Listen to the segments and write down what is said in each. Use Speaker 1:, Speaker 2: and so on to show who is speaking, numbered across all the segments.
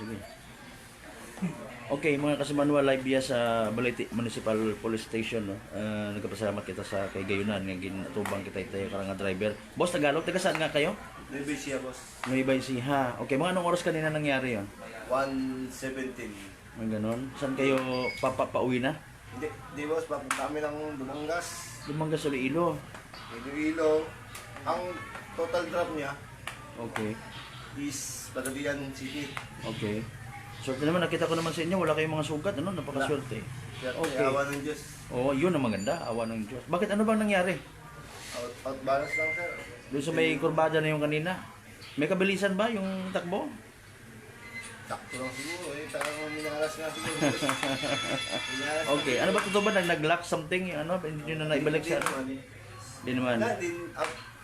Speaker 1: Sige. Okay, mga kasimanwa, live via sa Balete Municipal Police Station, no? Nagpapasalamat kita sa kay Gayunan nga ginatubang kita itayo karang nga driver. Boss, Tagalog, taga saan nga kayo?
Speaker 2: Maybe siya, boss.
Speaker 1: Nueva Ecija. Okay, mga anong oras kanina nangyari 'yon?
Speaker 2: 1:17.
Speaker 1: May ganon. Saan kayo pauwi na?
Speaker 2: Hindi, boss. Papunta kami ng Dumangas.
Speaker 1: Lumanggas sa Iloilo.
Speaker 2: Iloilo. Ang total drop niya
Speaker 1: Okay.
Speaker 2: is Pagadian City.
Speaker 1: Okay. Swerte naman, nakita ko naman sa inyo, wala kayong mga sugat, ano? Napakaswerte.
Speaker 2: Okay. Awa ng Diyos.
Speaker 1: Oo, yun ang maganda, awa ng Diyos. Bakit, ano bang nangyari?
Speaker 2: Out balance lang, sir.
Speaker 1: Doon sa may kurbada na yung kanina. May kabilisan ba yung takbo?
Speaker 2: Sakto lang siguro. Parang minalas nga siguro. Minalas
Speaker 1: Okay, ano ba totoo ba? Nag-lock something? Ano? Hindi nyo na naibalik sa ano? Hindi naman.
Speaker 2: Wala,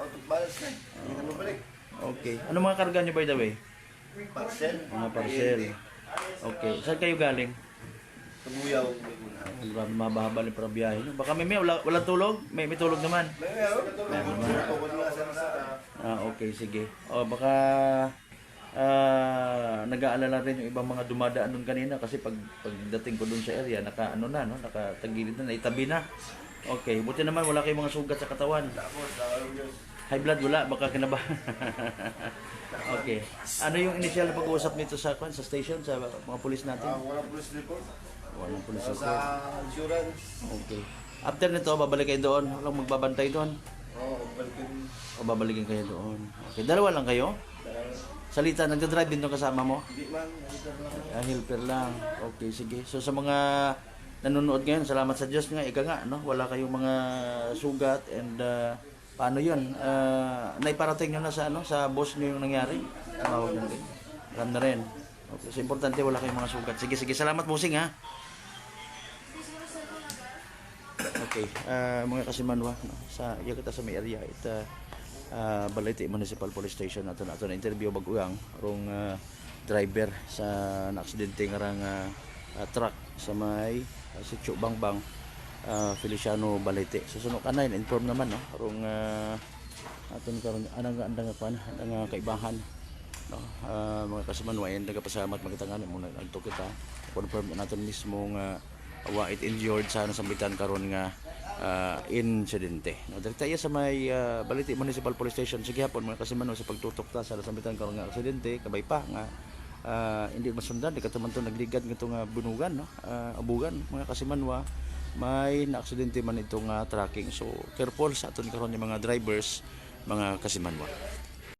Speaker 2: out of balance na. Hindi na mabalik.
Speaker 1: Okay. Ano mga karga nyo by the way?
Speaker 2: Parcel.
Speaker 1: Mga parcel. Okay. Saan kayo galing?
Speaker 2: Tubuyaw.
Speaker 1: Grabe, mabahaba rin para biyahe. No? Baka may wala tulog? May tulog naman.
Speaker 2: Meron. Tukod nga sa
Speaker 1: Okay, sige. O baka nag-aalala rin yung ibang mga dumadaan doon kanina kasi pagdating ko doon sa area, nakatagilid na, naitabi na. Okay, buti naman wala kayong mga sugat sa katawan. High blood wala, baka kinabahan. Okay. Ano yung initial na pag-uusap nito sa station, sa mga pulis natin?
Speaker 2: Walang police report.
Speaker 1: Walang pulis
Speaker 2: Sa
Speaker 1: report.
Speaker 2: insurance.
Speaker 1: Okay. After nito, babalik kayo doon? Walang magbabantay doon?
Speaker 2: Oo, balikin.
Speaker 1: O babalikin kayo doon? Okay. Dalawa lang kayo? Salita, nagdadrive din doon kasama mo?
Speaker 2: Hindi man.
Speaker 1: Helper lang. Okay, sige. So sa mga nanonood ngayon, salamat sa Diyos nga, ika nga, no? Wala kayong mga sugat and paano yun? Naiparating nyo na sa, sa boss nyo yung nangyari? Tawag na rin. Alam na rin. Okay, so importante wala kayong mga sugat. Sige, sige. Salamat, bossing, ha? Okay, mga kasimanwa, no? Iya kita sa may area, ito, Balete Municipal Police Station nato na interview baguang rong driver sa naaksidente ngarang truck sa may Sitio Bangbang, Feliciano Balete. Susunod ka na inform naman, no, rong aton karon andang kaibahan, no, mga kasimanwa, nagapasalamat magtangan muna adto kita confirm naton mismo nga wait injured sa nasambitan karon nga insidente. No, direkta iya sa may Balete Municipal Police Station. Sige hapon mga kasimanwa sa pagtutok ta sa nasambitan karon nga aksidente kabay pa nga hindi masundan di katuman to nagligad nito nga bunugan, no, abugan mga kasimanwa, may naaksidente man itong tracking. So careful sa aton karon ni mga drivers mga kasimanwa.